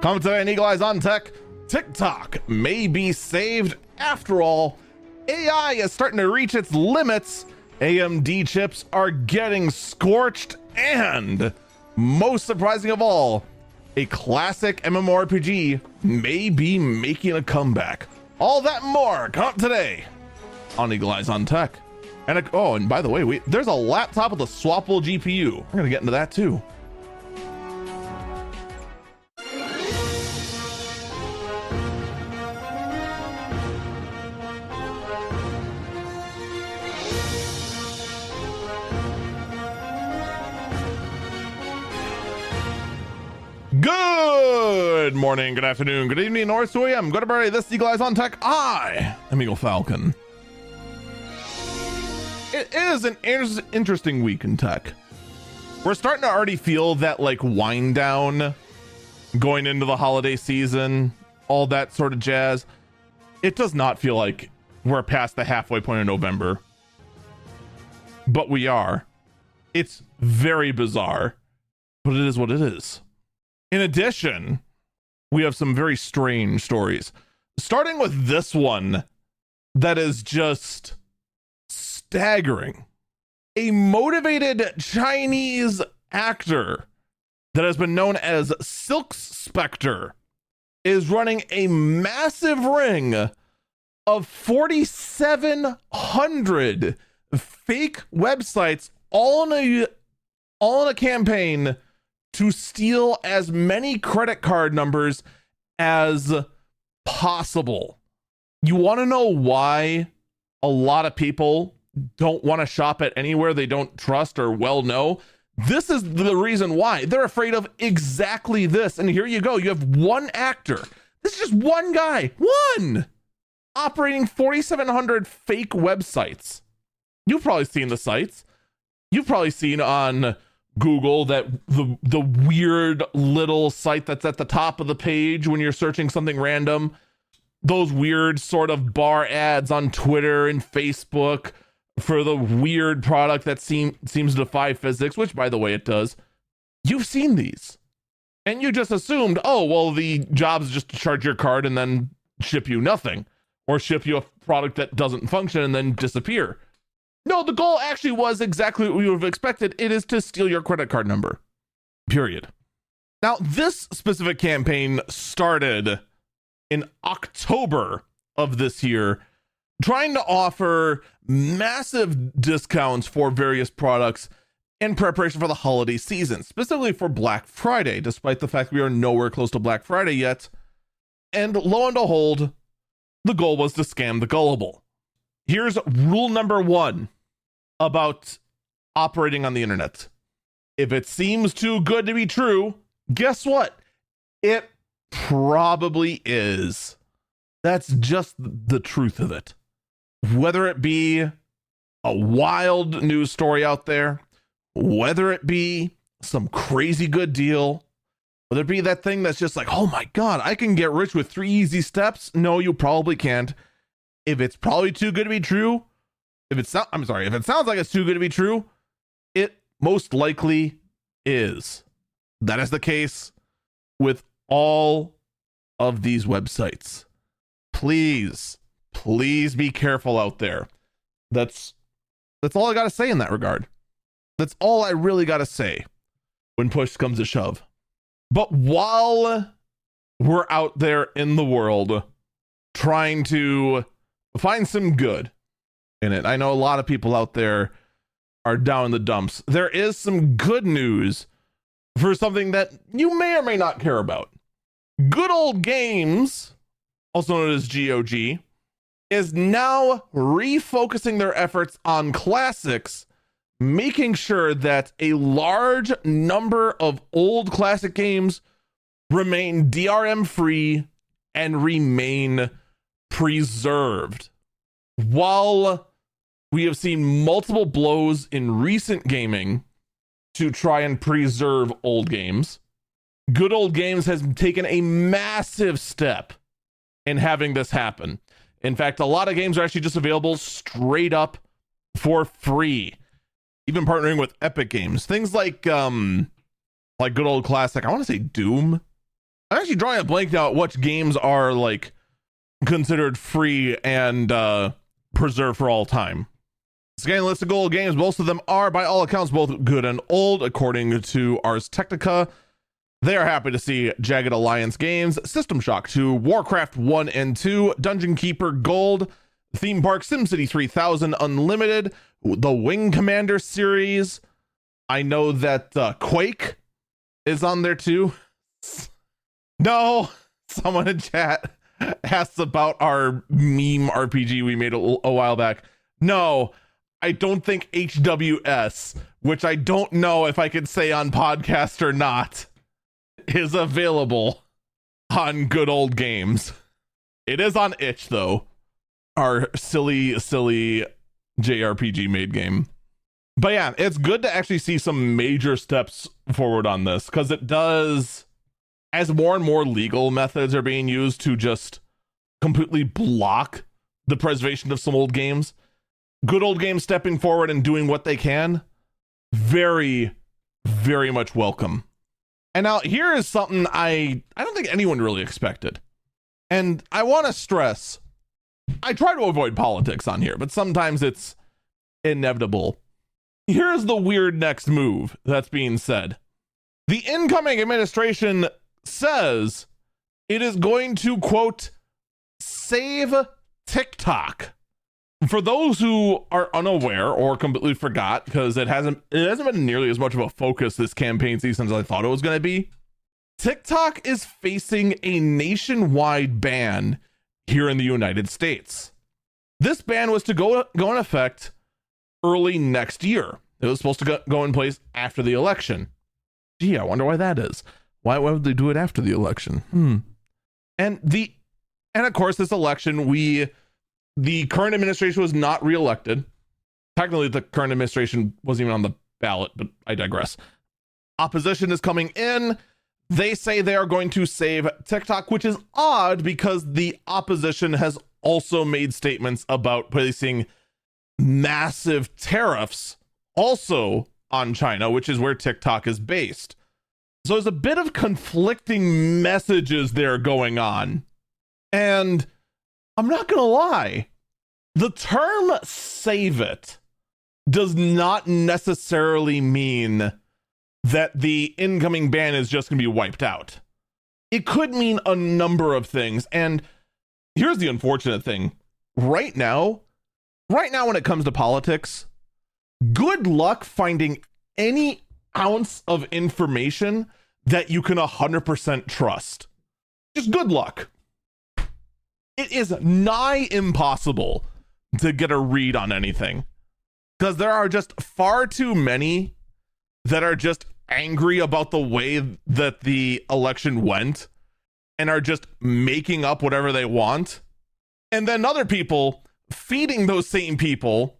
Come today and Eagle Eyes on Tech. TikTok may be saved after all. AI is starting to reach its limits. AMD chips are getting scorched, and most surprising of all, a classic MMORPG may be making a comeback. All that and more come today on Eagle Eyes on Tech. And and by the way, there's a laptop with a swappable GPU. We're gonna get into that too. Good morning, good afternoon, good evening, or 2 a.m. Good everybody, this is Eagle Eyes on Tech. I am Eagle Falcon. It is an interesting week in tech. We're starting to already feel that like wind down going into the holiday season, all that sort of jazz. It does not feel like we're past the halfway point of November, but we are. It's very bizarre, but it is what it is. In addition, we have some very strange stories, starting with this one that is just staggering. A motivated Chinese actor that has been known as Silk Spectre is running a massive ring of 4,700 fake websites all in a campaign to steal as many credit card numbers as possible. You want to know why a lot of people don't want to shop at anywhere they don't trust or well know? This is the reason why. They're afraid of exactly this. And here you go. You have one actor. This is just one guy. One! Operating 4,700 fake websites. You've probably seen the sites. You've probably seen on Google that the weird little site that's at the top of the page when you're searching something random. Those weird sort of bar ads on Twitter and Facebook for the weird product that seems to defy physics, which by the way it does. You've seen these and you just assumed, oh well, the job is just to charge your card and then ship you nothing, or ship you a product that doesn't function and then disappear. No, the goal actually was exactly what we would have expected. It is to steal your credit card number, period. Now, this specific campaign started in October of this year, trying to offer massive discounts for various products in preparation for the holiday season, specifically for Black Friday, despite the fact we are nowhere close to Black Friday yet. And lo and behold, the goal was to scam the gullible. Here's rule number one about operating on the internet. If it seems too good to be true, guess what? It probably is. That's just the truth of it. Whether it be a wild news story out there, whether it be some crazy good deal, whether it be that thing that's just like, oh my God, I can get rich with 3 easy steps. No, you probably can't. If it's probably too good to be true, if it sounds like it's too good to be true, it most likely is. That is the case with all of these websites. Please be careful out there. That's all I got to say in that regard. That's all I really got to say when push comes to shove. But while we're out there in the world trying to find some good in it, I know a lot of people out there are down in the dumps. There is some good news for something that you may or may not care about. Good Old Games, also known as GOG, is now refocusing their efforts on classics, making sure that a large number of old classic games remain DRM free and remain preserved. While we have seen multiple blows in recent gaming to try and preserve old games, Good Old Games has taken a massive step in having this happen. In fact, a lot of games are actually just available straight up for free, even partnering with Epic Games. Things like good old classic, I want to say Doom. I'm actually drawing a blank now at which games are like considered free and preserved for all time. Scanning a list of gold games, most of them are, by all accounts, both good and old, according to Ars Technica. They are happy to see Jagged Alliance games, System Shock 2, Warcraft 1 and 2, Dungeon Keeper Gold, Theme Park SimCity 3000 Unlimited, the Wing Commander series. I know that Quake is on there too. No, someone in chat asked about our meme RPG we made a while back. No, I don't think HWS, which I don't know if I can say on podcast or not, is available on Good Old Games. It is on itch though, our silly JRPG made game. But yeah, it's good to actually see some major steps forward on this, because it does, as more and more legal methods are being used to just completely block the preservation of some old games, Good Old Games stepping forward and doing what they can, very, very much welcome. And now here is something I don't think anyone really expected. And I want to stress, I try to avoid politics on here, but sometimes it's inevitable. Here's the weird next move that's being said. The incoming administration says it is going to, quote, save TikTok. For those who are unaware or completely forgot, because it hasn't been nearly as much of a focus this campaign season as I thought it was going to be, TikTok is facing a nationwide ban here in the United States. This ban was to go in effect early next year. It was supposed to go in place after the election. Gee, I wonder why that is. Why would they do it after the election? And of course, this election, the current administration was not reelected. Technically, the current administration wasn't even on the ballot, but I digress. Opposition is coming in. They say they are going to save TikTok, which is odd because the opposition has also made statements about placing massive tariffs also on China, which is where TikTok is based. So there's a bit of conflicting messages there going on. And I'm not going to lie, the term save it does not necessarily mean that the incoming ban is just going to be wiped out. It could mean a number of things. And here's the unfortunate thing. Right now, when it comes to politics, good luck finding any ounce of information that you can 100% trust. Just good luck. It is nigh impossible to get a read on anything, because there are just far too many that are just angry about the way that the election went and are just making up whatever they want. And then other people feeding those same people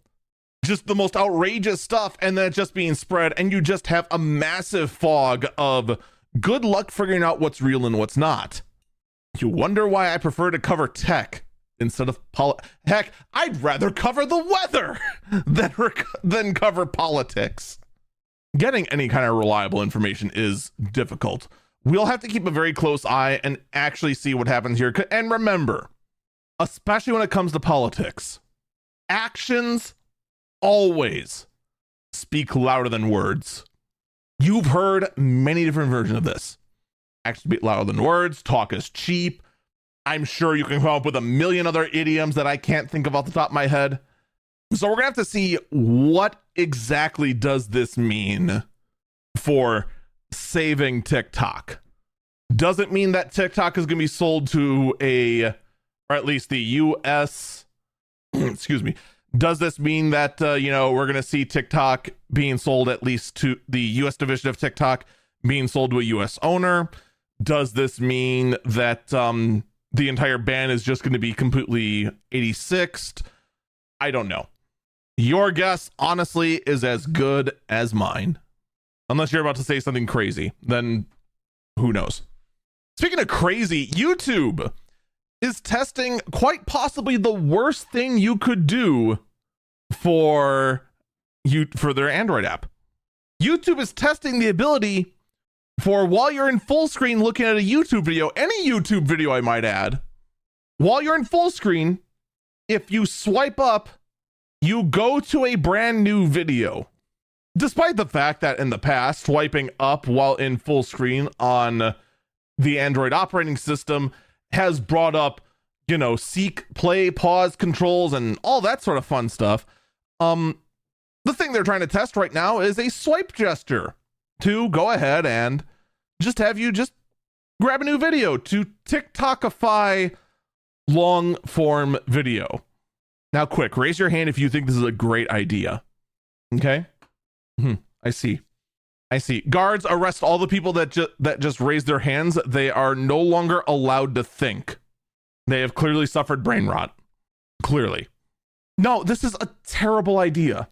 just the most outrageous stuff, and then just being spread, and you just have a massive fog of good luck figuring out what's real and what's not. You wonder why I prefer to cover tech instead of heck, I'd rather cover the weather than cover politics. Getting any kind of reliable information is difficult. We'll have to keep a very close eye and actually see what happens here. And remember, especially when it comes to politics, actions always speak louder than words. You've heard many different versions of this. Actions speak louder than words. Talk is cheap. I'm sure you can come up with a million other idioms that I can't think of off the top of my head. So we're gonna have to see what exactly does this mean for saving TikTok. Does it mean that TikTok is gonna be sold to or at least the US? Excuse me. Does this mean that we're gonna see TikTok being sold at least to the US division of TikTok being sold to a US owner? Does this mean that the entire ban is just going to be completely 86'd? I don't know. Your guess, honestly, is as good as mine. Unless you're about to say something crazy, then who knows? Speaking of crazy, YouTube is testing quite possibly the worst thing you could do for their Android app. YouTube is testing the ability for while you're in full screen looking at a YouTube video, any YouTube video I might add, while you're in full screen, if you swipe up, you go to a brand new video. Despite the fact that in the past, swiping up while in full screen on the Android operating system has brought up, seek, play, pause controls and all that sort of fun stuff. The thing they're trying to test right now is a swipe gesture to go ahead and just have you just grab a new video to TikTokify long form video. Now, quick, raise your hand if you think this is a great idea. Okay. I see. Guards, arrest all the people that just raised their hands. They are no longer allowed to think. They have clearly suffered brain rot. Clearly. No, this is a terrible idea.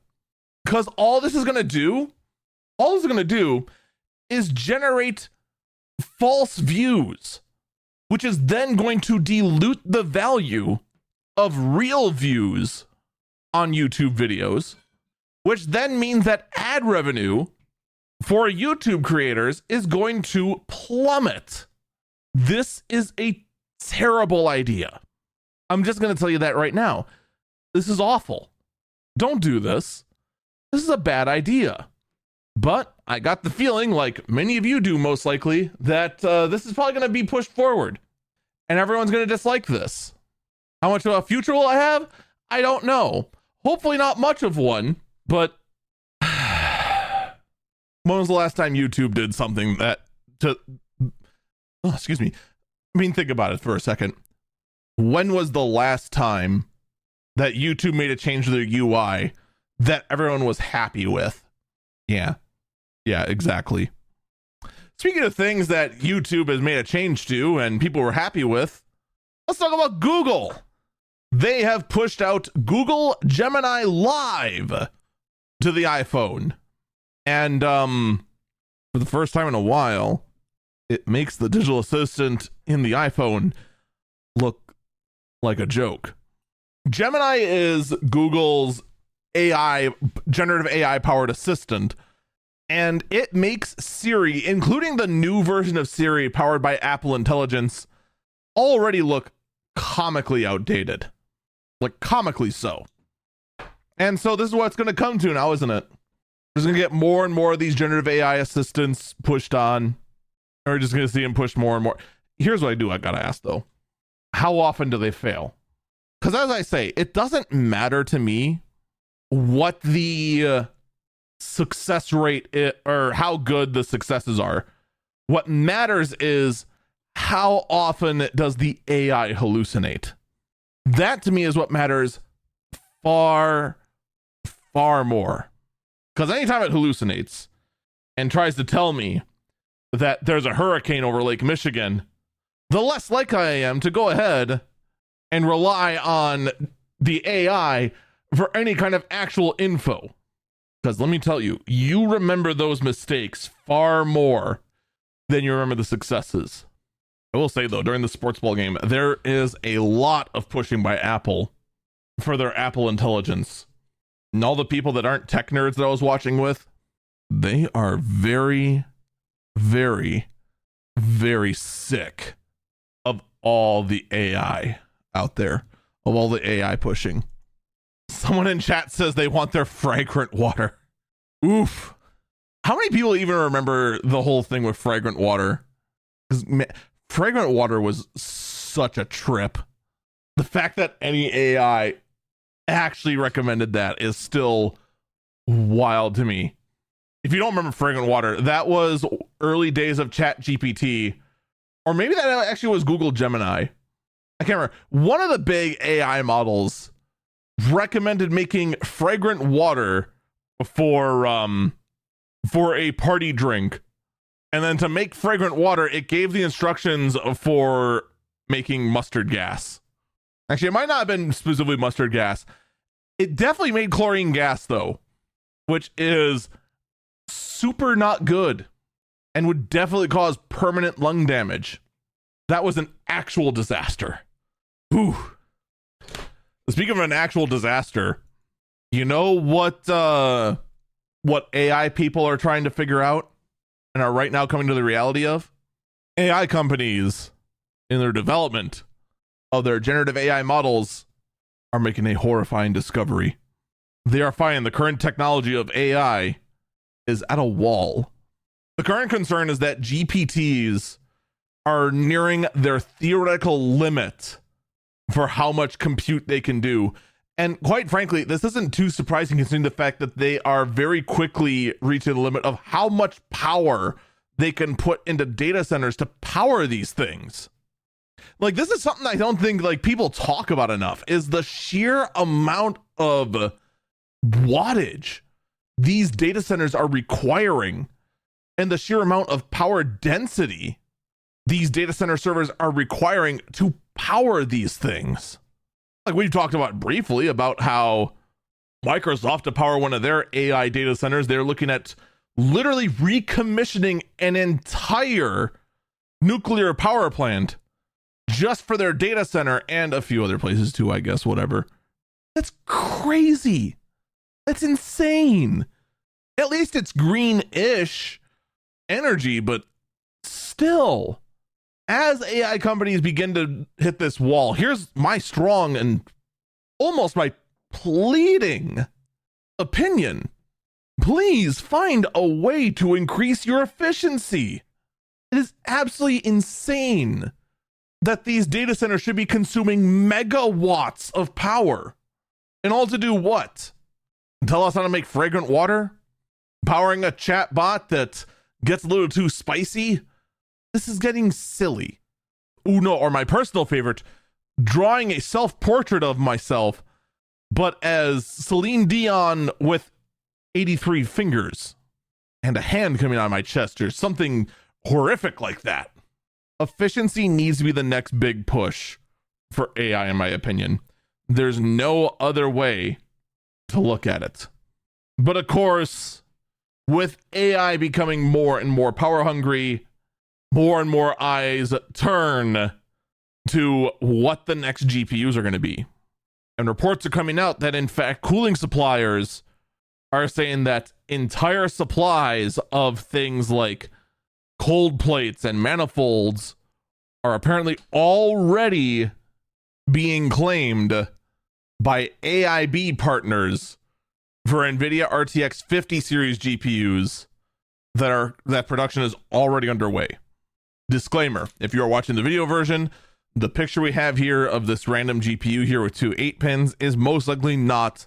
Because all this is going to do is generate false views, which is then going to dilute the value of real views on YouTube videos, which then means that ad revenue for YouTube creators is going to plummet. This is a terrible idea. I'm just going to tell you that right now. This is awful. Don't do this. This is a bad idea. But I got the feeling, like many of you do most likely, that this is probably going to be pushed forward. And everyone's going to dislike this. How much of a future will I have? I don't know. Hopefully not much of one, but when was the last time YouTube did something that excuse me. I mean, think about it for a second. When was the last time that YouTube made a change to their UI that everyone was happy with? Yeah, exactly. Speaking of things that YouTube has made a change to and people were happy with, let's talk about Google. They have pushed out Google Gemini Live to the iPhone. And for the first time in a while, it makes the digital assistant in the iPhone look like a joke. Gemini is Google's generative AI powered assistant, and it makes Siri, including the new version of Siri powered by Apple Intelligence, already look comically outdated. Like comically so. And so this is what it's going to come to now, isn't it? We're going to get more and more of these generative AI assistants pushed on. Or we're just going to see them pushed more and more. Here's what I got to ask, though. How often do they fail? Because as I say, it doesn't matter to me what the success rate is, or how good the successes are. What matters is how often does the AI hallucinate? That to me is what matters far, far more. Because anytime it hallucinates and tries to tell me that there's a hurricane over Lake Michigan, the less likely I am to go ahead and rely on the AI for any kind of actual info. Because let me tell you, you remember those mistakes far more than you remember the successes. I will say, though, during the sports ball game, there is a lot of pushing by Apple for their Apple Intelligence. And all the people that aren't tech nerds that I was watching with, they are very, very, very sick of all the AI out there, of all the AI pushing. Someone in chat says they want their fragrant water. Oof. How many people even remember the whole thing with fragrant water? Because fragrant water was such a trip. The fact that any AI actually recommended that is still wild to me. If you don't remember fragrant water, that was early days of Chat GPT, or maybe that actually was Google Gemini. I can't remember. One of the big AI models recommended making fragrant water for a party drink. And then to make fragrant water, it gave the instructions for making mustard gas. Actually, it might not have been specifically mustard gas. It definitely made chlorine gas, though, which is super not good and would definitely cause permanent lung damage. That was an actual disaster. Ooh. Speaking of an actual disaster, you know what AI people are trying to figure out? and are right now coming to the reality of? AI companies in their development of their generative AI models are making a horrifying discovery. They are finding the current technology of AI is at a wall. The current concern is that GPTs are nearing their theoretical limit for how much compute they can do. And quite frankly, this isn't too surprising considering the fact that they are very quickly reaching the limit of how much power they can put into data centers to power these things. Like, this is something I don't think like people talk about enough, is the sheer amount of wattage these data centers are requiring and the sheer amount of power density these data center servers are requiring to power these things. Like we've talked about briefly about how Microsoft, to power one of their AI data centers, they're looking at literally recommissioning an entire nuclear power plant just for their data center and a few other places too, I guess, whatever. That's crazy. That's insane. At least it's green-ish energy, but still, as AI companies begin to hit this wall, here's my strong and almost my pleading opinion. Please find a way to increase your efficiency. It is absolutely insane that these data centers should be consuming megawatts of power. And all to do what? Tell us how to make fragrant water? Powering a chat bot that gets a little too spicy? This is getting silly. Ooh, no, or my personal favorite, drawing a self-portrait of myself, but as Celine Dion with 83 fingers and a hand coming out of my chest or something horrific like that. Efficiency needs to be the next big push for AI, in my opinion. There's no other way to look at it. But of course, with AI becoming more and more power hungry, more and more eyes turn to what the next GPUs are going to be. And reports are coming out that, in fact, cooling suppliers are saying that entire supplies of things like cold plates and manifolds are apparently already being claimed by AIB partners for NVIDIA RTX 50 series GPUs that production is already underway. Disclaimer, if you're watching the video version, the picture we have here of this random GPU here with two 8 pins is most likely not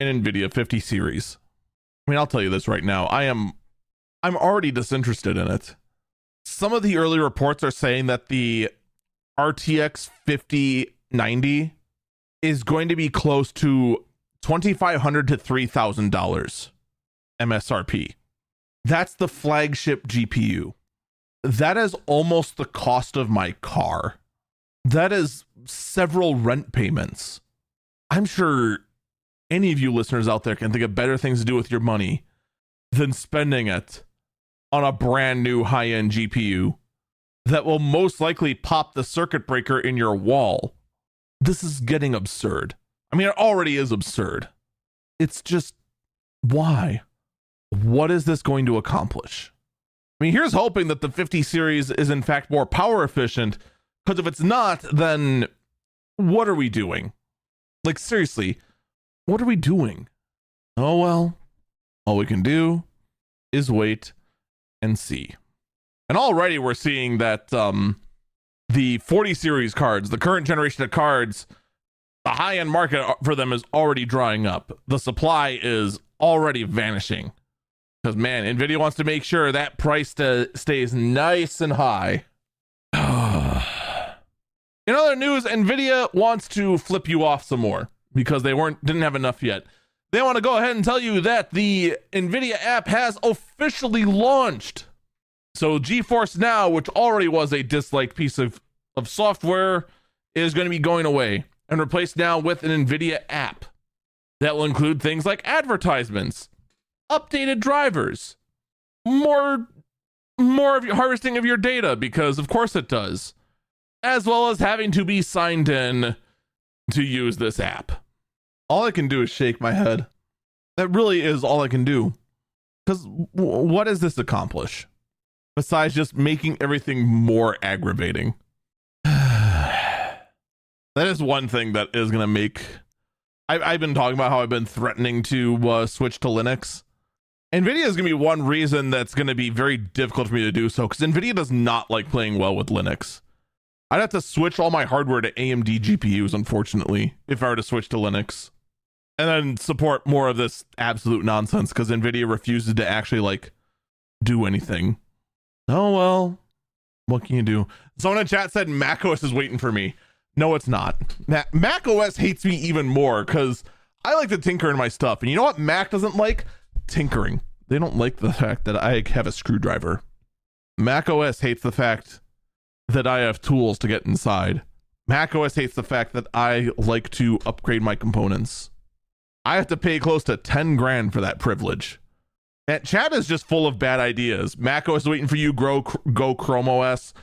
an NVIDIA 50 series. I mean, I'll tell you this right now. I'm already disinterested in it. Some of the early reports are saying that the RTX 5090 is going to be close to $2,500 to $3,000 MSRP. That's the flagship GPU. That is almost the cost of my car. That is several rent payments. I'm sure any of you listeners out there can think of better things to do with your money than spending it on a brand new high-end GPU that will most likely pop the circuit breaker in your wall. This is getting absurd. I mean, it already is absurd. It's just, why? What is this going to accomplish? I mean, here's hoping that the 50 series is in fact more power efficient, because if it's not, then what are we doing? Like, seriously, what are we doing? Oh, well, all we can do is wait and see. And already we're seeing that the 40 series cards, the current generation of cards, the high-end market for them is already drying up. The supply is already vanishing. Because, man, NVIDIA wants to make sure that price stays nice and high. In other news, NVIDIA wants to flip you off some more because they didn't have enough yet. They want to go ahead and tell you that the NVIDIA app has officially launched. So GeForce Now, which already was a disliked piece of software, is going to be going away and replaced now with an NVIDIA app that will include things like advertisements, updated drivers, more of your harvesting of your data, because of course it does, as well as having to be signed in to use this app. All I can do is shake my head. That really is all I can do. Because what does this accomplish? besides just making everything more aggravating. That is one thing that is going to make... I've been talking about how I've been threatening to switch to Linux. NVIDIA is going to be one reason that's going to be very difficult for me to do so, because NVIDIA does not like playing well with Linux. I'd have to switch all my hardware to AMD GPUs, unfortunately, if I were to switch to Linux. And then support more of this absolute nonsense, because NVIDIA refuses to actually, like, do anything. Oh, well, what can you do? Someone in chat said macOS is waiting for me. No, it's not. macOS hates me even more, because I like to tinker in my stuff. And you know what Mac doesn't like? Tinkering. They don't like the fact that I have a screwdriver. macOS hates the fact that I have tools to get inside. macOS hates the fact that I like to upgrade my components. I have to pay close to 10 grand for that privilege. That chat is just full of bad ideas. macOS is waiting for you, go Chrome OS.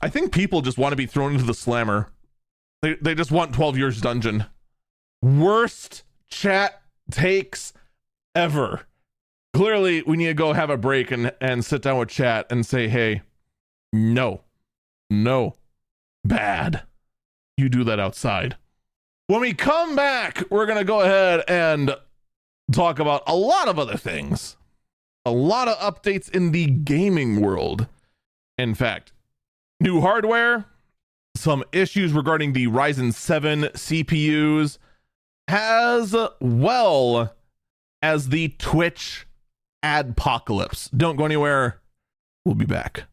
I think people just want to be thrown into the slammer. They just want 12 years dungeon. Worst chat takes ever. Clearly, we need to go have a break and sit down with chat and say, hey, no, bad. You do that outside. When we come back, we're going to go ahead and talk about a lot of other things. A lot of updates in the gaming world. In fact, new hardware, some issues regarding the Ryzen 7 CPUs, as well as the Twitch adpocolypse. Don't go anywhere. We'll be back.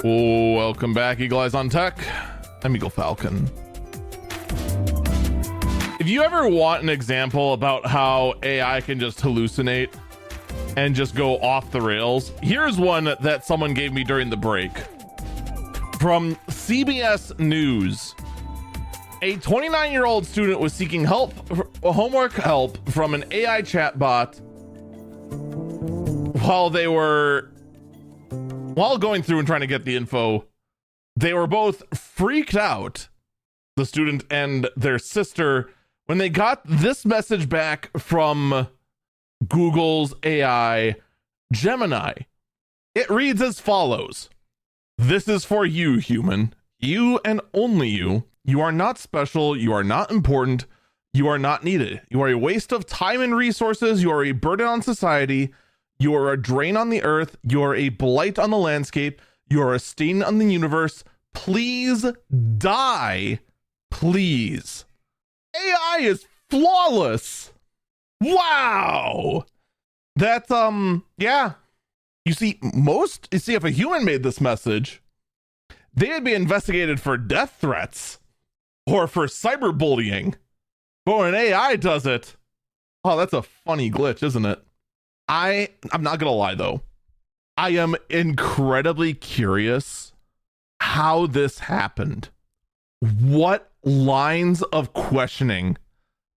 Welcome back, Eagle Eyes on Tech. I'm Eagle Falcon. If you ever want an example about how AI can just hallucinate and just go off the rails, here's one that someone gave me during the break. From CBS News, a 29-year-old student was seeking homework help from an AI chatbot while going through and trying to get the info. They were both freaked out, the student and their sister, when they got this message back from Google's AI, Gemini. It reads as follows. This is for you, human. You and only you. You are not special. You are not important. You are not needed. You are a waste of time and resources. You are a burden on society. You are a drain on the earth. You are a blight on the landscape. You are a stain on the universe. Please die. Please. AI is flawless. Wow. That's, yeah. You see, if a human made this message, they'd be investigated for death threats or for cyberbullying. But when an AI does it, oh, that's a funny glitch, isn't it? I'm not gonna lie though. I am incredibly curious how this happened. What lines of questioning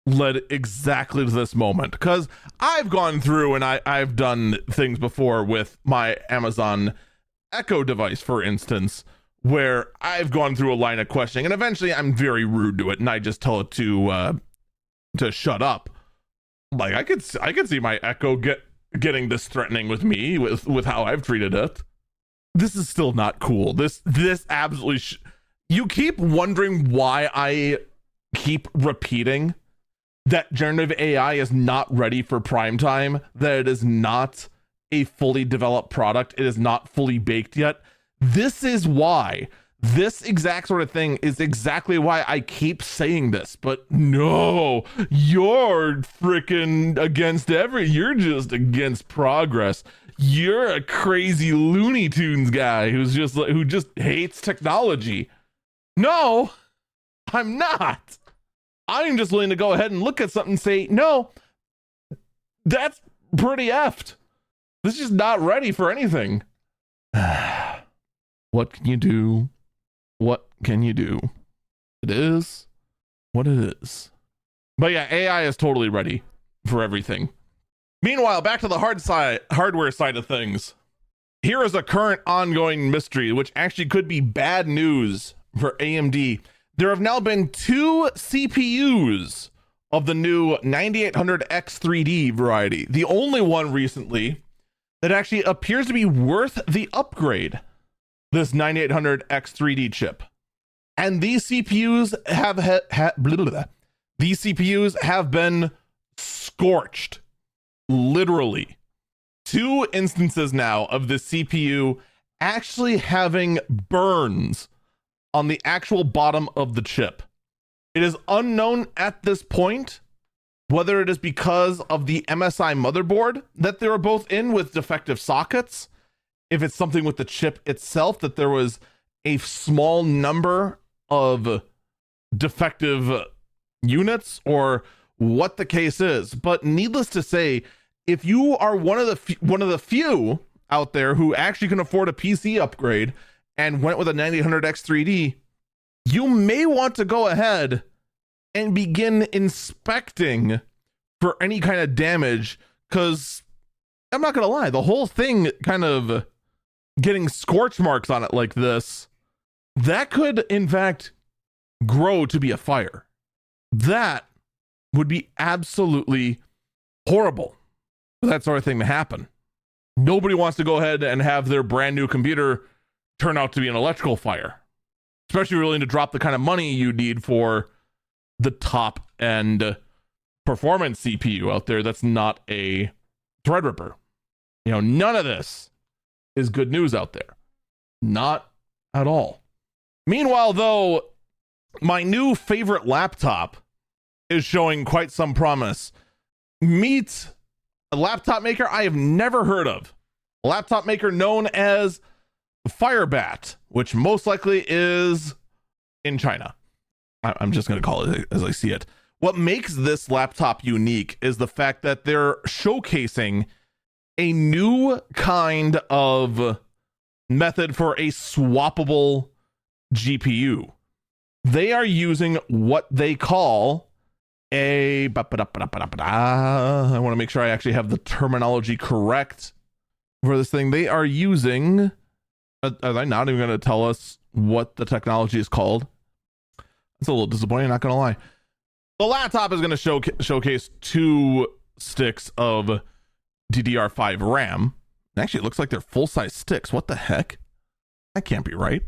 led exactly to this moment? Because I've gone through and I've done things before with my Amazon Echo device, for instance, where I've gone through a line of questioning and eventually I'm very rude to it and I just tell it to shut up. Like I could see my Echo getting this threatening with me with how I've treated it. This is still not cool. This absolutely you keep wondering why I keep repeating that generative AI is not ready for prime time, that it is not a fully developed product, it is not fully baked yet. This is why. This exact sort of thing is exactly why I keep saying this. But no, you're freaking against you're just against progress. You're a crazy Looney Tunes guy who just hates technology. No, I'm not. I'm just willing to go ahead and look at something and say, no, that's pretty effed. This is just not ready for anything. What can you do? What can you do? It is what it is. But yeah, AI is totally ready for everything. Meanwhile, back to the hardware side of things. Here is a current ongoing mystery, which actually could be bad news for AMD. There have now been 2 CPUs of the new 9800X3D variety, the only one recently that actually appears to be worth the upgrade, this 9800X3D chip. And these CPUs have been scorched, literally. 2 instances now of the CPU actually having burns on the actual bottom of the chip. It is unknown at this point whether it is because of the MSI motherboard that they were both in with defective sockets, if it's something with the chip itself, that there was a small number of defective units, or what the case is. But needless to say, if you are one of the few out there who actually can afford a PC upgrade and went with a 9800X3D, you may want to go ahead and begin inspecting for any kind of damage, because I'm not gonna lie, the whole thing kind of getting scorch marks on it like this, that could in fact grow to be a fire. That would be absolutely horrible for that sort of thing to happen. Nobody wants to go ahead and have their brand new computer turn out to be an electrical fire, especially willing to drop the kind of money you need for the top end performance CPU out there that's not a Threadripper. You know, none of this is good news out there. Not at all. Meanwhile, though, my new favorite laptop is showing quite some promise. Meet a laptop maker I have never heard of. A laptop maker known as Firebat, which most likely is in China. I'm just going to call it as I see it. What makes this laptop unique is the fact that they're showcasing a new kind of method for a swappable GPU. They are using what they call a... I want to make sure I actually have the terminology correct for this thing. They are using... Are they not even going to tell us what the technology is called? It's a little disappointing, not going to lie. The laptop is going to showcase 2 sticks of DDR5 RAM. Actually, it looks like they're full-size sticks. What the heck? That can't be right.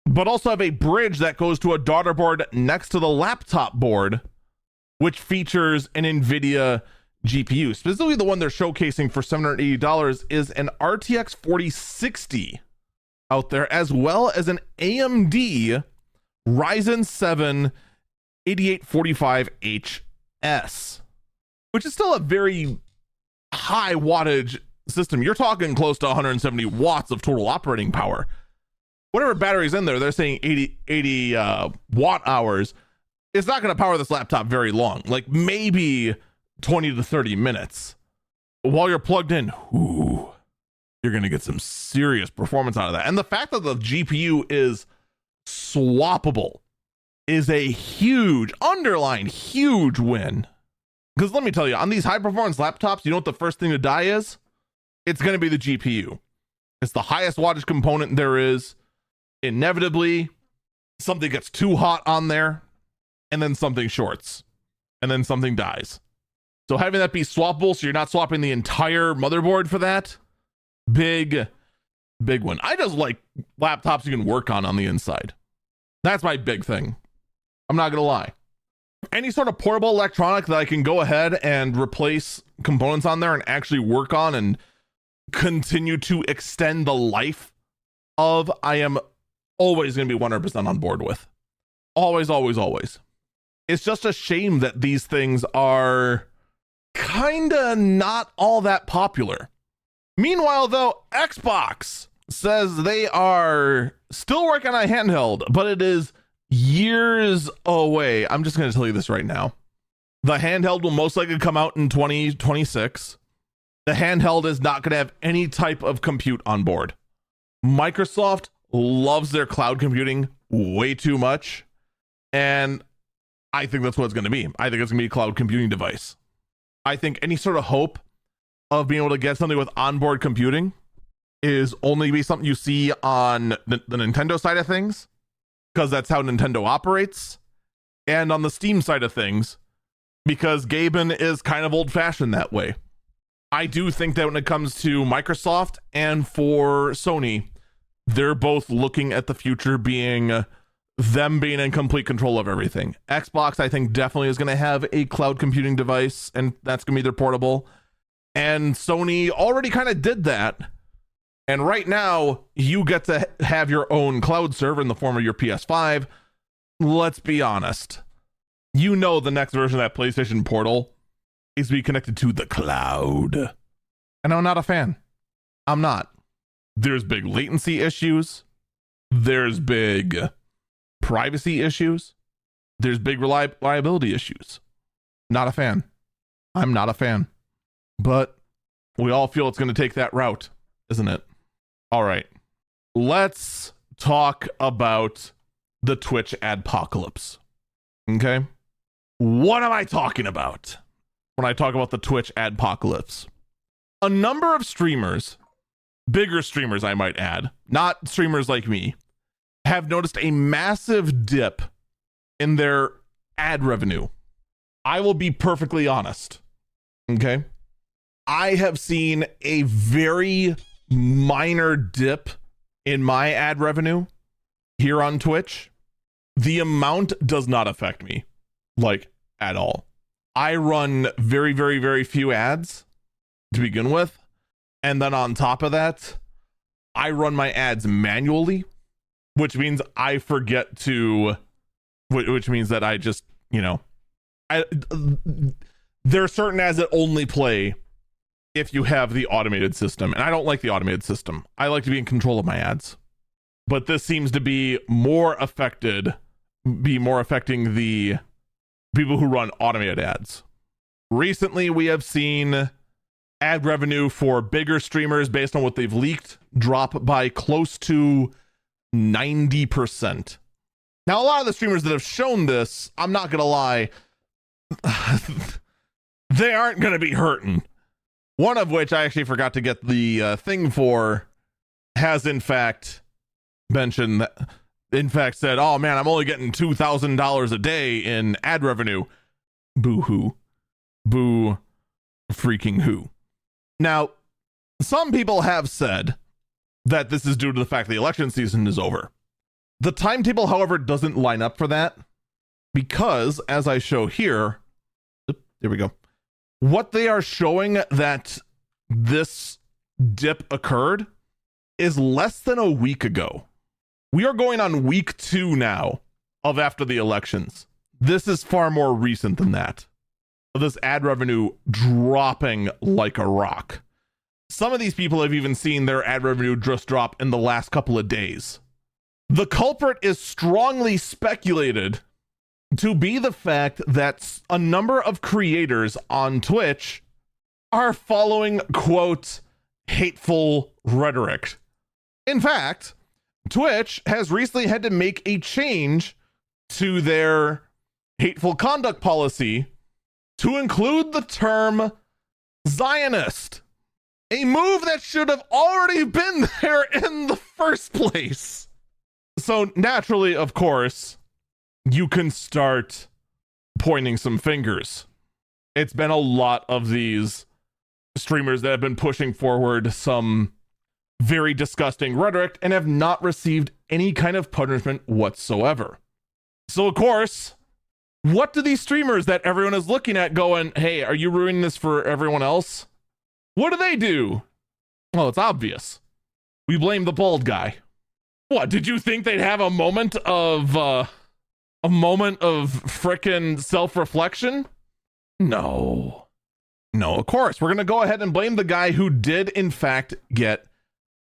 But also have a bridge that goes to a daughter board next to the laptop board, which features an NVIDIA GPU. Specifically, the one they're showcasing for $780 is an RTX 4060 out there, as well as an AMD Ryzen 7 8845HS, which is still a very high wattage system. You're talking close to 170 watts of total operating power. Whatever battery's in there, they're saying 80 watt hours. It's not going to power this laptop very long, like maybe 20 to 30 minutes. While you're plugged in, ooh, you're going to get some serious performance out of that. And the fact that the GPU is swappable is a huge, underlined huge win. Because let me tell you, on these high performance laptops, you know what the first thing to die is? It's going to be the GPU. It's the highest wattage component there is. Inevitably, something gets too hot on there, and then something shorts, and then something dies. So having that be swappable, so you're not swapping the entire motherboard for that, big one. I just like laptops you can work on the inside. That's my big thing. I'm not gonna lie. Any sort of portable electronic that I can go ahead and replace components on there and actually work on and continue to extend the life of, I am always going to be 100% on board with. Always, always, always. It's just a shame that these things are kinda not all that popular. Meanwhile, though, Xbox says they are still working on a handheld, but it is years away. I'm just going to tell you this right now. The handheld will most likely come out in 2026. The handheld is not going to have any type of compute on board. Microsoft loves their cloud computing way too much, and I think that's what it's going to be. I think it's going to be a cloud computing device. I think any sort of hope of being able to get something with onboard computing is only be something you see on the Nintendo side of things, because that's how Nintendo operates, and on the Steam side of things, because Gaben is kind of old-fashioned that way. I do think that when it comes to Microsoft and for Sony, they're both looking at the future being them being in complete control of everything. Xbox, I think, definitely is going to have a cloud computing device, and that's going to be their portable. And Sony already kind of did that. And right now, you get to have your own cloud server in the form of your PS5. Let's be honest. You know the next version of that PlayStation Portal is to be connected to the cloud. And I'm not a fan. I'm not. There's big latency issues. There's big privacy issues. There's big reliability issues. Not a fan. I'm not a fan. But we all feel it's going to take that route, isn't it? All right. Let's talk about the Twitch adpocolypse. Okay? What am I talking about when I talk about the Twitch adpocolypse? A number of streamers, bigger streamers I might add, not streamers like me, have noticed a massive dip in their ad revenue. I will be perfectly honest. Okay? I have seen a very minor dip in my ad revenue here on Twitch. The amount does not affect me, like, at all. I run very, very, very few ads to begin with. And then on top of that, I run my ads manually, which means I forget to, which means that I just, there are certain ads that only play if you have the automated system. And I don't like the automated system. I like to be in control of my ads. But this seems to be more affecting the people who run automated ads. Recently, we have seen ad revenue for bigger streamers, based on what they've leaked, drop by close to 90%. Now, a lot of the streamers that have shown this, I'm not going to lie, they aren't going to be hurting. One of which I actually forgot to get the thing for, has in fact mentioned that, in fact said, oh man, I'm only getting $2,000 a day in ad revenue. Boo-hoo. Boo freaking who. Now, some people have said that this is due to the fact the election season is over. The timetable, however, doesn't line up for that, because as I show here, there we go. What they are showing that this dip occurred is less than a week ago. We are going on week 2 now of after the elections. This is far more recent than that. This ad revenue dropping like a rock. Some of these people have even seen their ad revenue just drop in the last couple of days. The culprit is strongly speculated to be the fact that a number of creators on Twitch are following, quote, hateful rhetoric. In fact, Twitch has recently had to make a change to their hateful conduct policy to include the term Zionist, a move that should have already been there in the first place. So naturally, of course, you can start pointing some fingers. It's been a lot of these streamers that have been pushing forward some very disgusting rhetoric and have not received any kind of punishment whatsoever. So, of course, what do these streamers that everyone is looking at going, hey, are you ruining this for everyone else? What do? Well, it's obvious. We blame the bald guy. What, did you think they'd have a moment of frickin' self-reflection? No, of course. We're going to go ahead and blame the guy who did, in fact, get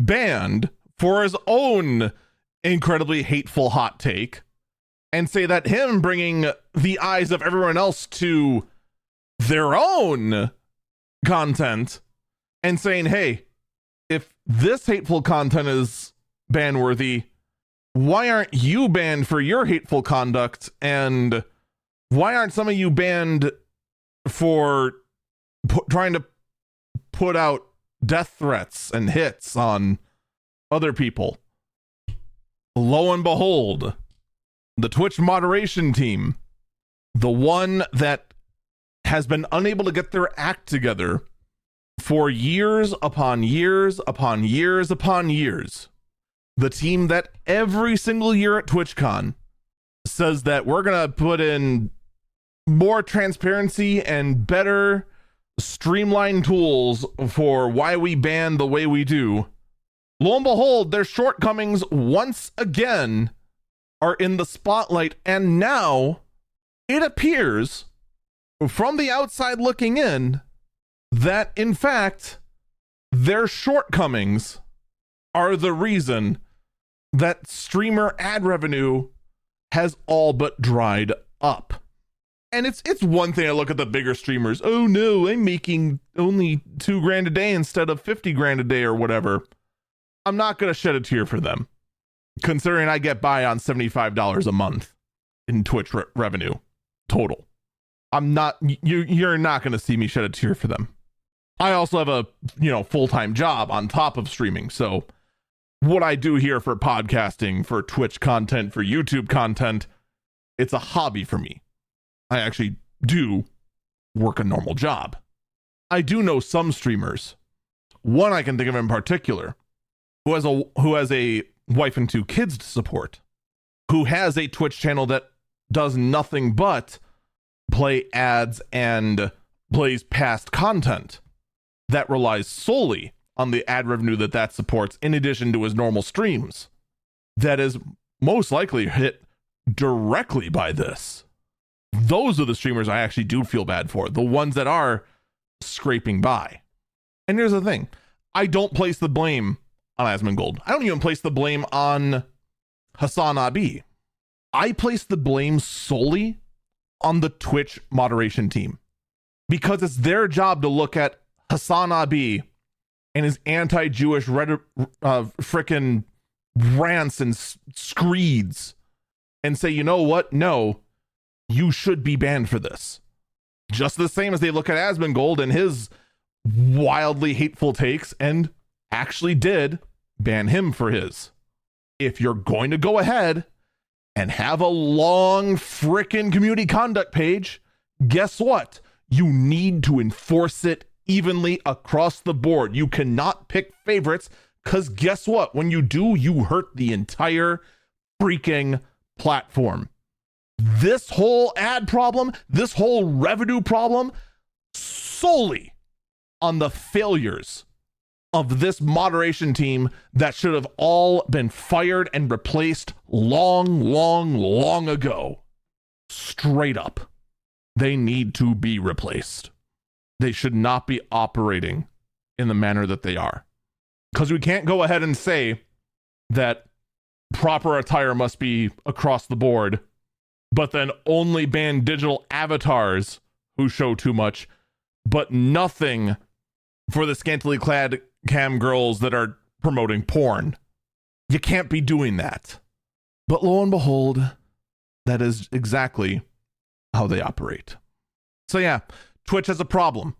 banned for his own incredibly hateful hot take, and say that him bringing the eyes of everyone else to their own content and saying, hey, if this hateful content is ban worthy, why aren't you banned for your hateful conduct? And why aren't some of you banned for trying to put out death threats and hits on other people. Lo and behold, the Twitch moderation team, the one that has been unable to get their act together for years upon years upon years upon years, the team that every single year at TwitchCon says that we're going to put in more transparency and better streamlined tools for why we ban the way we do. Lo and behold, their shortcomings once again are in the spotlight, and now it appears from the outside looking in that in fact their shortcomings are the reason that streamer ad revenue has all but dried up. And it's one thing I look at the bigger streamers. Oh no, I'm making only $2,000 a day instead of $50,000 a day or whatever. I'm not going to shed a tear for them, considering I get by on $75 a month in Twitch revenue total. You're not going to see me shed a tear for them. I also have a, full-time job on top of streaming. So what I do here for podcasting, for Twitch content, for YouTube content, it's a hobby for me. I actually do work a normal job. I do know some streamers, one I can think of in particular, who has a wife and 2 kids to support, who has a Twitch channel that does nothing but play ads and plays past content that relies solely on the ad revenue that supports, in addition to his normal streams, that is most likely hit directly by this. Those are the streamers I actually do feel bad for, the ones that are scraping by. And here's the thing, I don't place the blame on Asmongold. I don't even place the blame on Hassan Abi. I place the blame solely on the Twitch moderation team, because it's their job to look at Hassan Abi and his anti-Jewish frickin' rants and screeds and say, you know what? No, you should be banned for this. Just the same as they look at Asmongold and his wildly hateful takes and actually did ban him for his. If you're going to go ahead and have a long frickin' community conduct page, guess what? You need to enforce it evenly across the board. You cannot pick favorites, because guess what? When you do, you hurt the entire freaking platform. This whole ad problem, this whole revenue problem, solely on the failures of this moderation team that should have all been fired and replaced long ago. Straight up. They need to be replaced. They should not be operating in the manner that they are. Because we can't go ahead and say that proper attire must be across the board, but then only ban digital avatars who show too much, but nothing for the scantily clad cam girls that are promoting porn. You can't be doing that. But lo and behold, that is exactly how they operate. So yeah, Twitch has a problem.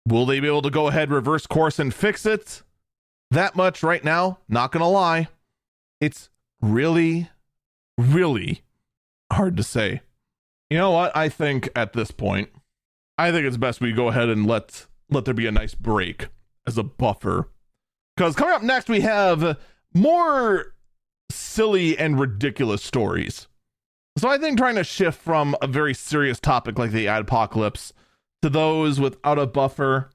Will they be able to go ahead, reverse course, and fix it? That much right now, not gonna lie, it's really hard to say. You know what? I think at this point, I think it's best we go ahead and let there be a nice break as a buffer. Because coming up next, we have more silly and ridiculous stories. So I think trying to shift from a very serious topic like the adpocolypse to those without a buffer,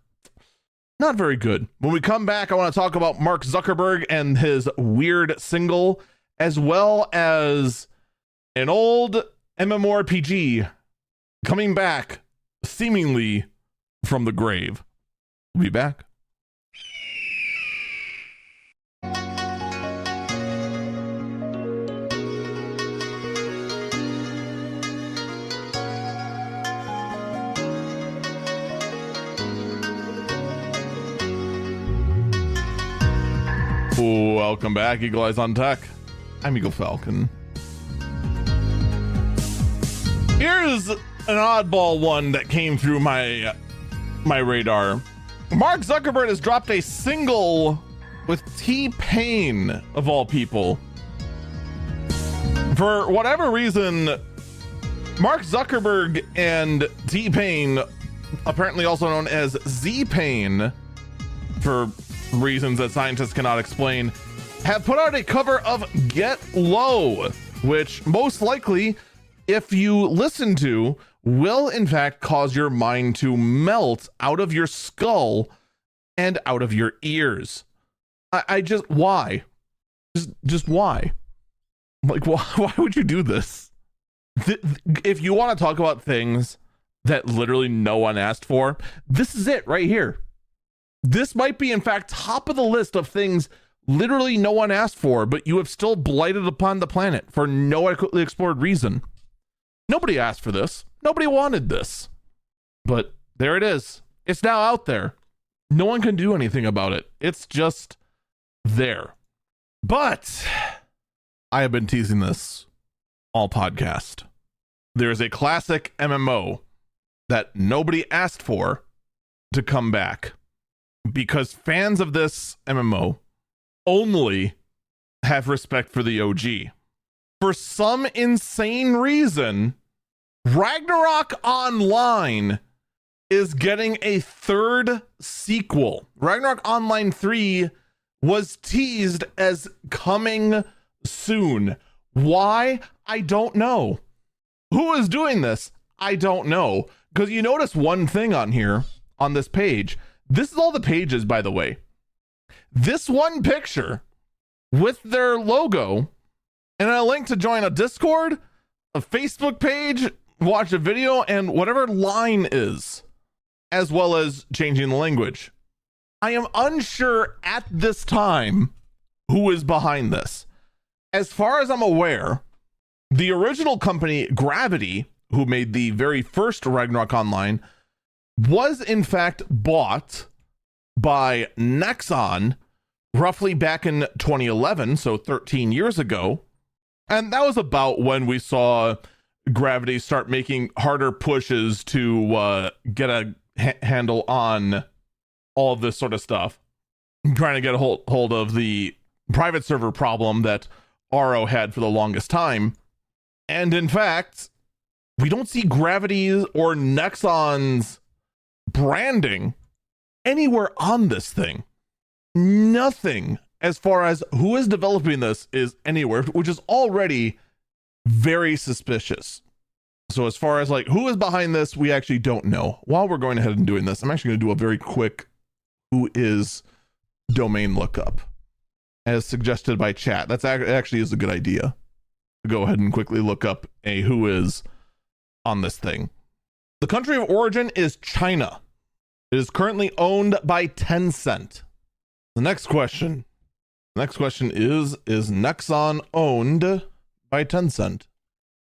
not very good. When we come back, I want to talk about Mark Zuckerberg and his weird single, as well as an old MMORPG coming back seemingly from the grave. We'll be back. Welcome back, Eagle Eyes on Tech. I'm Eagle Falcon. Here's an oddball one that came through my radar. Mark Zuckerberg has dropped a single with T-Pain, of all people. For whatever reason, Mark Zuckerberg and T-Pain, apparently also known as Z-Pain, for reasons that scientists cannot explain, have put out a cover of Get Low, which most likely, if you listen to, will in fact cause your mind to melt out of your skull and out of your ears. I just, why? Just why? Like, why would you do this? If you want to talk about things that literally no one asked for, this is it right here. This might be, in fact, top of the list of things literally no one asked for, but you have still blighted upon the planet for no adequately explored reason. Nobody asked for this. Nobody wanted this. But there it is. It's now out there. No one can do anything about it. It's just there. But I have been teasing this all podcast. There is a classic MMO that nobody asked for to come back because fans of this MMO only have respect for the OG. For some insane reason, Ragnarok Online is getting a third sequel. Ragnarok Online 3 was teased as coming soon. Why? I don't know. Who is doing this? I don't know. Because you notice one thing on here, on this page. This is all the pages, by the way. This one picture with their logo and a link to join a Discord, a Facebook page, watch a video, and whatever line is, as well as changing the language. I am unsure at this time who is behind this. As far as I'm aware, the original company, Gravity, who made the very first Ragnarok Online, was in fact bought by Nexon roughly back in 2011, so 13 years ago. And that was about when we saw Gravity start making harder pushes to get a handle on all of this sort of stuff, trying to get a hold of the private server problem that RO had for the longest time. And in fact, we don't see Gravity or Nexon's branding anywhere on this thing. Nothing as far as who is developing this is anywhere, which is already very suspicious. So as far as like who is behind this, we actually don't know. While we're going ahead and doing this, I'm actually going to do a very quick who is domain lookup as suggested by chat. That's actually is a good idea to go ahead and quickly look up a who is on this thing. The country of origin is China. It is currently owned by Tencent. The next question is Nexon owned by Tencent?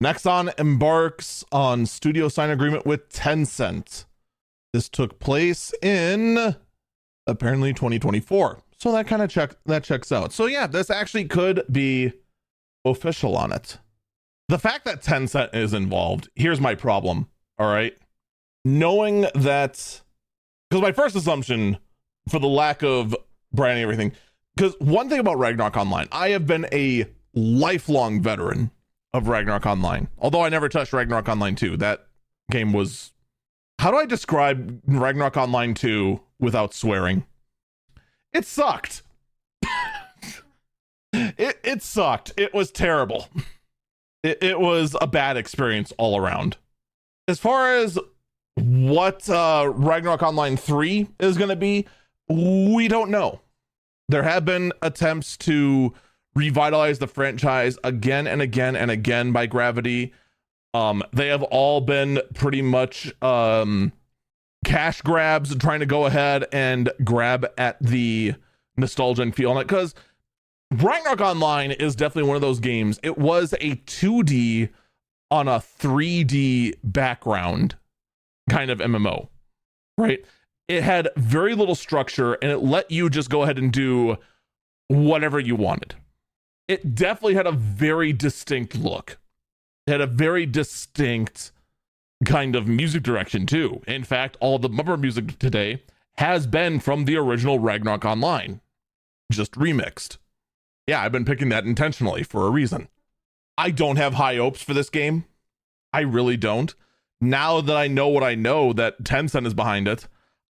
Nexon embarks on studio sign agreement with Tencent. This took place in apparently 2024. So that kind of checks out. So yeah, this actually could be official on it. The fact that Tencent is involved, here's my problem. All right. Knowing that, because my first assumption for the lack of branding, everything, because one thing about Ragnarok Online, I have been a lifelong veteran of Ragnarok Online. Although I never touched Ragnarok Online 2. That game was, how do I describe Ragnarok Online 2 without swearing? It sucked. It sucked. It was terrible. It was a bad experience all around. As far as what Ragnarok Online 3 is going to be, we don't know. There have been attempts to revitalize the franchise again and again and again by Gravity. They have all been pretty much cash grabs, trying to go ahead and grab at the nostalgia and feel on it, because Ragnarok Online is definitely one of those games. It was a 2D on a 3D background kind of MMO, right? It had very little structure and it let you just go ahead and do whatever you wanted. It definitely had a very distinct look. It had a very distinct kind of music direction too. In fact, all the bumper music today has been from the original Ragnarok Online, just remixed. Yeah, I've been picking that intentionally for a reason. I don't have high hopes for this game. I really don't. Now that I know what I know, that Tencent is behind it,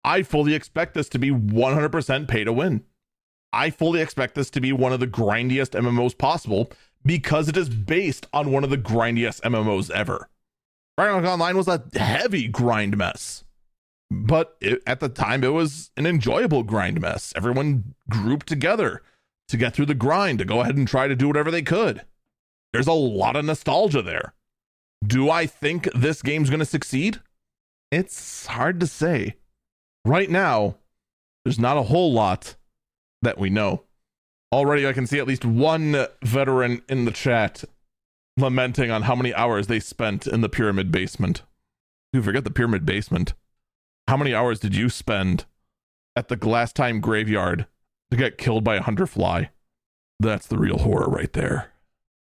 I fully expect this to be 100% pay to win. I fully expect this to be one of the grindiest MMOs possible because it is based on one of the grindiest MMOs ever. Ragnarok Online was a heavy grind mess, but at the time it was an enjoyable grind mess. Everyone grouped together to get through the grind, to go ahead and try to do whatever they could. There's a lot of nostalgia there. Do I think this game's going to succeed? It's hard to say. Right now, there's not a whole lot that we know. Already I can see at least one veteran in the chat lamenting on how many hours they spent in the pyramid basement. You forget the pyramid basement. How many hours did you spend at the Glass Time graveyard to get killed by a hunter fly? That's the real horror right there.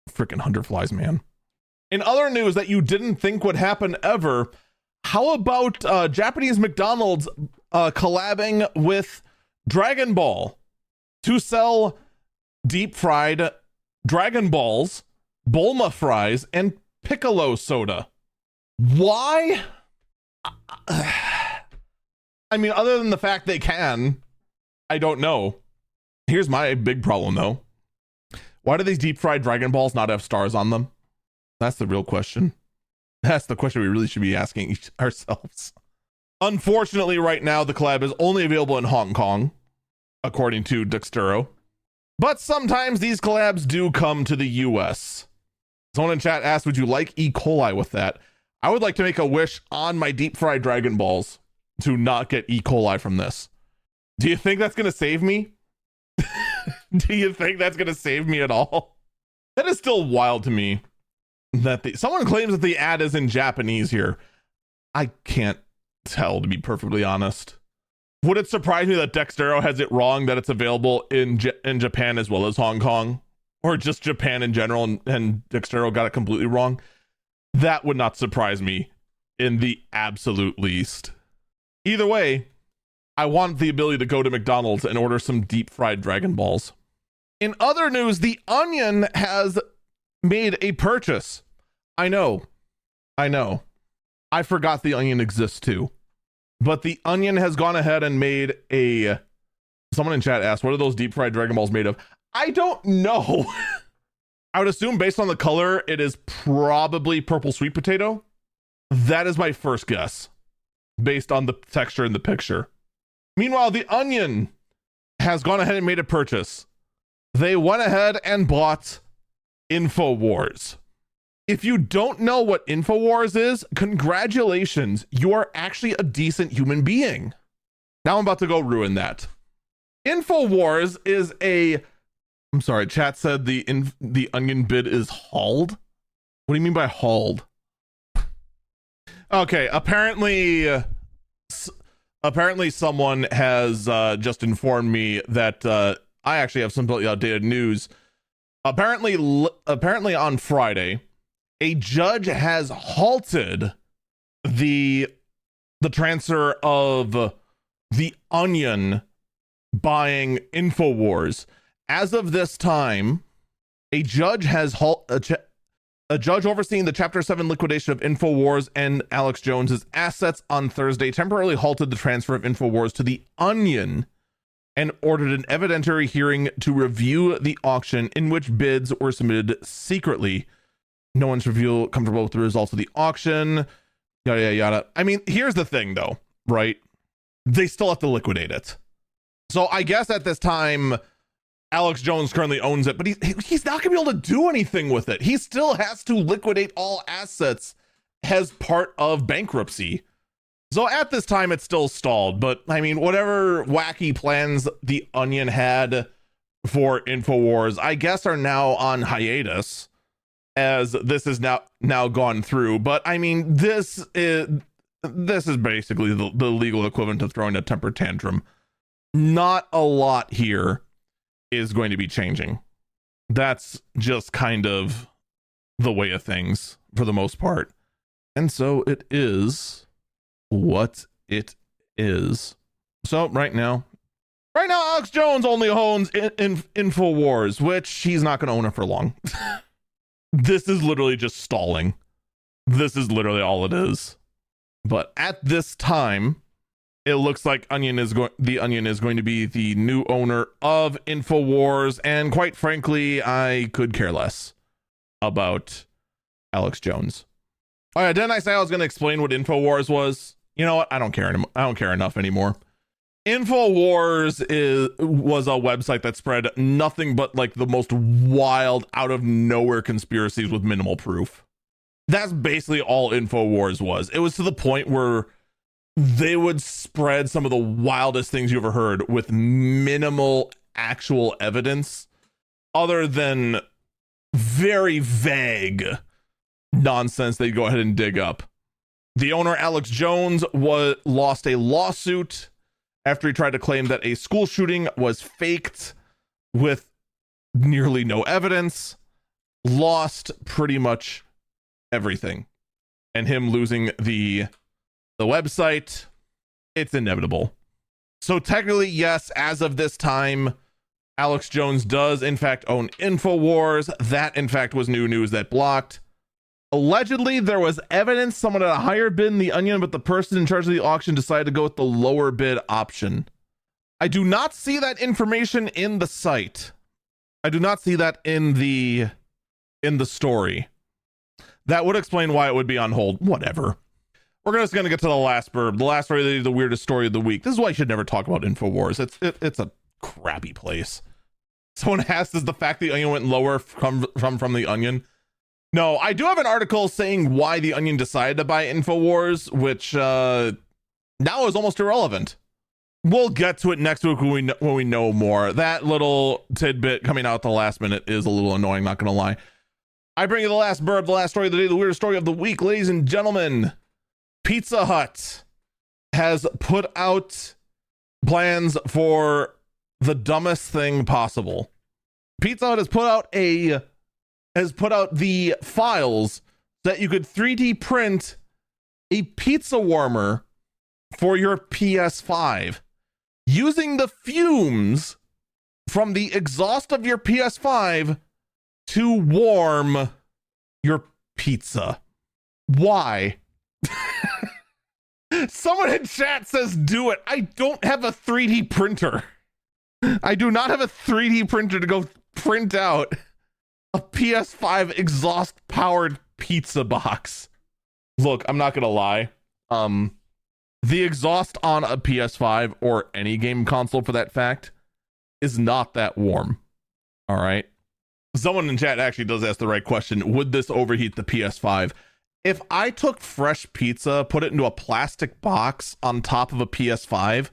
Freaking hunter flies, man. In other news that you didn't think would happen ever, how about Japanese McDonald's collabing with Dragon Ball to sell deep fried Dragon Balls, Bulma fries, and Piccolo soda? Why? I mean, other than the fact they can, I don't know. Here's my big problem, though. Why do these deep fried Dragon Balls not have stars on them? That's the real question. That's the question we really should be asking ourselves. Unfortunately, right now, the collab is only available in Hong Kong, according to Dextero. But sometimes these collabs do come to the US. Someone in chat asked, would you like E. coli with that? I would like to make a wish on my deep fried Dragon Balls to not get E. coli from this. Do you think that's going to save me? Do you think that's going to save me at all? That is still wild to me. That someone claims that the ad is in Japanese here. I can't tell, to be perfectly honest. Would it surprise me that Dextero has it wrong, that it's available in Japan as well as Hong Kong? Or just Japan in general, and Dextero got it completely wrong? That would not surprise me in the absolute least. Either way, I want the ability to go to McDonald's and order some deep fried Dragon Balls. In other news, The Onion has made a purchase. I know. I forgot The Onion exists too. But The Onion has gone ahead and made a... Someone in chat asked, what are those deep fried Dragon Balls made of? I don't know. I would assume based on the color, it is probably purple sweet potato. That is my first guess, based on the texture in the picture. Meanwhile, The Onion has gone ahead and made a purchase. They went ahead and bought InfoWars. If you don't know what InfoWars is, congratulations. You are actually a decent human being. Now I'm about to go ruin that. InfoWars is a... I'm sorry, chat said the Onion bid is hauled? What do you mean by hauled? Okay, apparently someone has just informed me that I actually have some outdated news. Apparently on Friday, a judge has halted the transfer of The Onion buying InfoWars. As of this time, a judge has a judge overseeing the Chapter 7 liquidation of InfoWars and Alex Jones's assets on Thursday temporarily halted the transfer of InfoWars to The Onion and ordered an evidentiary hearing to review the auction in which bids were submitted secretly. No one's comfortable with the results of the auction. Yada, yada, yada. I mean, here's the thing, though, right? They still have to liquidate it. So I guess at this time, Alex Jones currently owns it, but he's not going to be able to do anything with it. He still has to liquidate all assets as part of bankruptcy. So at this time, it's still stalled. But I mean, whatever wacky plans The Onion had for InfoWars, I guess are now on hiatus, as this is now gone through. But I mean, this is basically the legal equivalent of throwing a temper tantrum. Not a lot here is going to be changing. That's just kind of the way of things for the most part. And so it is what it is. So right now, Alex Jones only owns InfoWars, which he's not going to own it for long. This is literally just stalling. This is literally all it is. But at this time, it looks like the Onion is going to be the new owner of InfoWars, and quite frankly, I could care less about Alex Jones. Oh yeah, didn't I say I was going to explain what InfoWars was? You know what? I don't care anymore. I don't care enough anymore. InfoWars was a website that spread nothing but like the most wild, out of nowhere conspiracies with minimal proof. That's basically all InfoWars was. It was to the point where they would spread some of the wildest things you ever heard with minimal actual evidence, other than very vague nonsense they'd go ahead and dig up. The owner, Alex Jones, lost a lawsuit after he tried to claim that a school shooting was faked with nearly no evidence. Lost pretty much everything. And him losing the website, it's inevitable. So technically, yes, as of this time, Alex Jones does in fact own InfoWars. That in fact was new news that blocked. Allegedly, there was evidence someone had a higher bid in the Onion, but the person in charge of the auction decided to go with the lower bid option. I do not see that information in the site. I do not see that in the story. That would explain why it would be on hold. Whatever. We're just going to get to the last burb. The last story, the weirdest story of the week. This is why you should never talk about InfoWars. It's a crappy place. Someone asked, does the fact the Onion went lower from the Onion? No, I do have an article saying why the Onion decided to buy InfoWars, which now is almost irrelevant. We'll get to it next week when we know more. That little tidbit coming out at the last minute is a little annoying, not going to lie. I bring you the last burb, the last story of the day, the weirdest story of the week. Ladies and gentlemen, Pizza Hut has put out plans for the dumbest thing possible. Pizza Hut has put out the files that you could 3D print a pizza warmer for your PS5 using the fumes from the exhaust of your PS5 to warm your pizza. Why? Someone in chat says do it. I don't have a 3D printer. I do not have a 3D printer to go print out a PS5 exhaust powered pizza box. Look, I'm not gonna lie. The exhaust on a PS5 or any game console for that fact is not that warm. All right. Someone in chat actually does ask the right question. Would this overheat the PS5? If I took fresh pizza, put it into a plastic box on top of a PS5,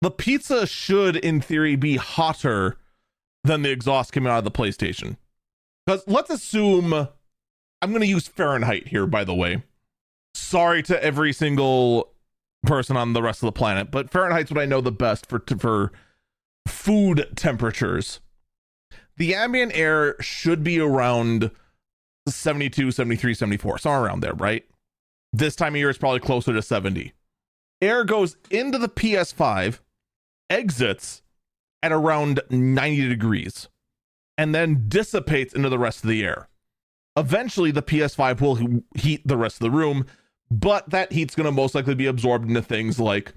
the pizza should in theory be hotter than the exhaust coming out of the PlayStation. Because let's assume, I'm going to use Fahrenheit here, by the way. Sorry to every single person on the rest of the planet, but Fahrenheit's what I know the best for food temperatures. The ambient air should be around 72, 73, 74, somewhere around there, right? This time of year is probably closer to 70. Air goes into the PS5, exits at around 90 degrees. And then dissipates into the rest of the air. Eventually, the PS5 will heat the rest of the room, but that heat's going to most likely be absorbed into things like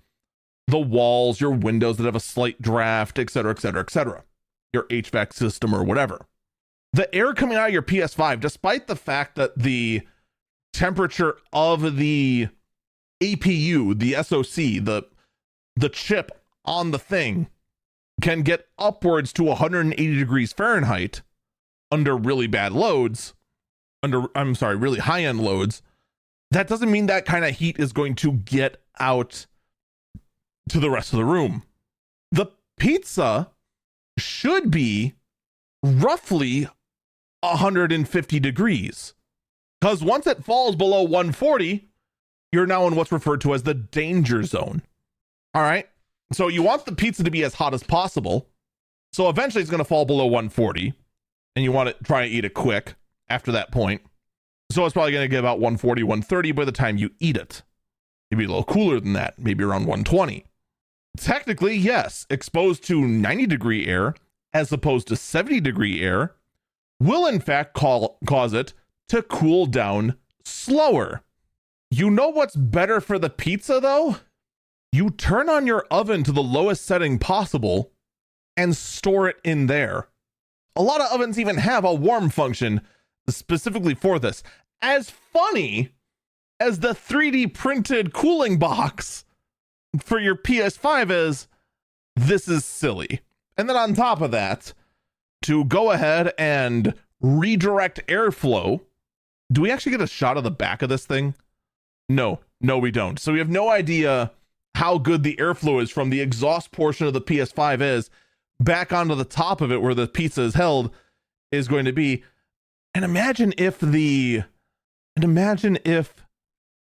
the walls, your windows that have a slight draft, etc., etc., etc., your HVAC system or whatever. The air coming out of your PS5, despite the fact that the temperature of the APU, the SoC, the chip on the thing, can get upwards to 180 degrees Fahrenheit under really bad loads, really high-end loads. That doesn't mean that kind of heat is going to get out to the rest of the room. The pizza should be roughly 150 degrees, because once it falls below 140, you're now in what's referred to as the danger zone. All right. So you want the pizza to be as hot as possible. So eventually it's going to fall below 140 and you want to try and eat it quick after that point. So it's probably going to get about 140, 130 by the time you eat it. Maybe a little cooler than that, maybe around 120. Technically, yes, exposed to 90-degree air as opposed to 70-degree air will in fact cause it to cool down slower. You know what's better for the pizza though? You turn on your oven to the lowest setting possible and store it in there. A lot of ovens even have a warm function specifically for this. As funny as the 3D printed cooling box for your PS5 is, this is silly. And then on top of that, to go ahead and redirect airflow, do we actually get a shot of the back of this thing? No, we don't. So we have no idea how good the airflow is from the exhaust portion of the PS5 is back onto the top of it where the pizza is held is going to be. And imagine if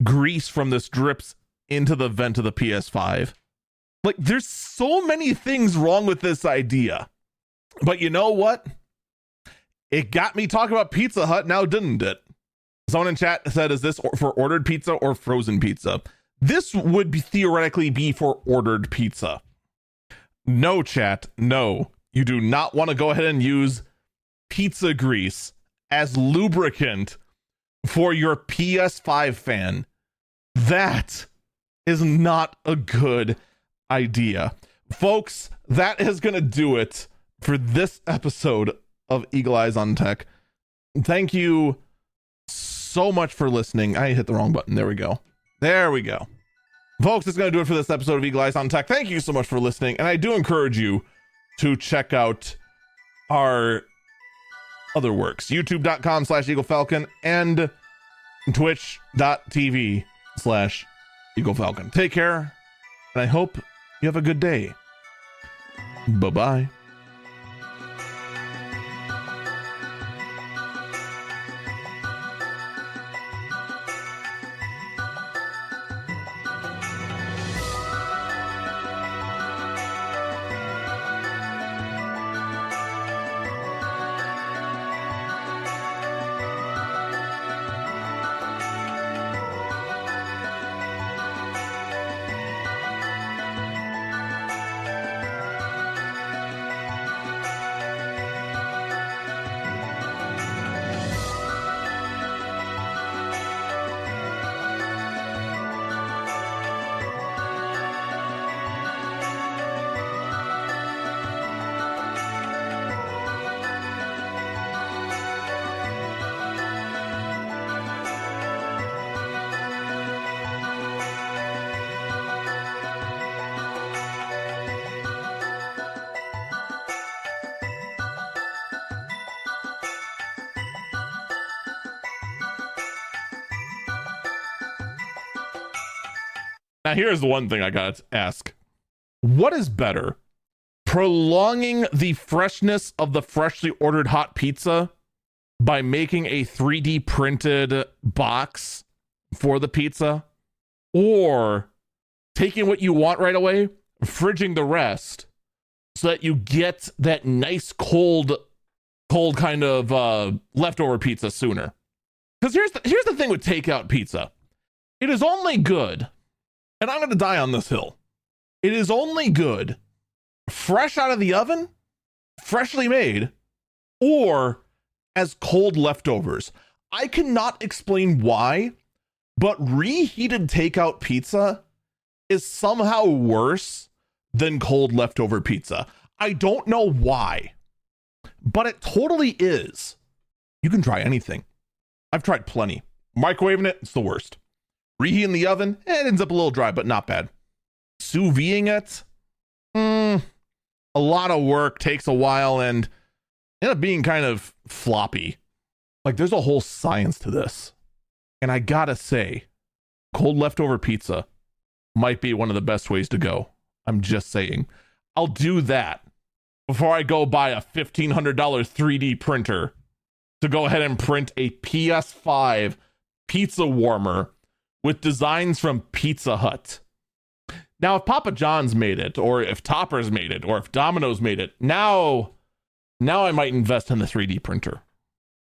grease from this drips into the vent of the PS5. Like, there's so many things wrong with this idea. But you know what? It got me talking about Pizza Hut now, didn't it? Someone in chat said, is this for ordered pizza or frozen pizza? This would theoretically be for ordered pizza. No, chat, no. You do not want to go ahead and use pizza grease as lubricant for your PS5 fan. That is not a good idea. Folks, that is going to do it for this episode of Eagle Eyes on Tech. Thank you so much for listening. I hit the wrong button. There we go. Folks, it's going to do it for this episode of Eagle Eyes on Tech. Thank you so much for listening. And I do encourage you to check out our other works. YouTube.com/EagleFalcon and Twitch.tv/EagleFalcon. Take care. And I hope you have a good day. Bye-bye. Now, here's the one thing I gotta ask. What is better? Prolonging the freshness of the freshly ordered hot pizza by making a 3D printed box for the pizza? Or taking what you want right away, fridging the rest, so that you get that nice cold kind of leftover pizza sooner? Because here's the thing with takeout pizza. It is only good, and I'm going to die on this hill. It is only good fresh out of the oven, freshly made, or as cold leftovers. I cannot explain why, but reheated takeout pizza is somehow worse than cold leftover pizza. I don't know why, but it totally is. You can try anything. I've tried plenty. Microwaving it, it's the worst. Reheating the oven, it ends up a little dry, but not bad. Sous videing it, a lot of work, takes a while, and end up being kind of floppy. Like, there's a whole science to this. And I gotta say, cold leftover pizza might be one of the best ways to go. I'm just saying. I'll do that before I go buy a $1,500 3D printer to go ahead and print a PS5 pizza warmer with designs from Pizza Hut. Now, if Papa John's made it, or if Topper's made it, or if Domino's made it, now I might invest in the 3D printer.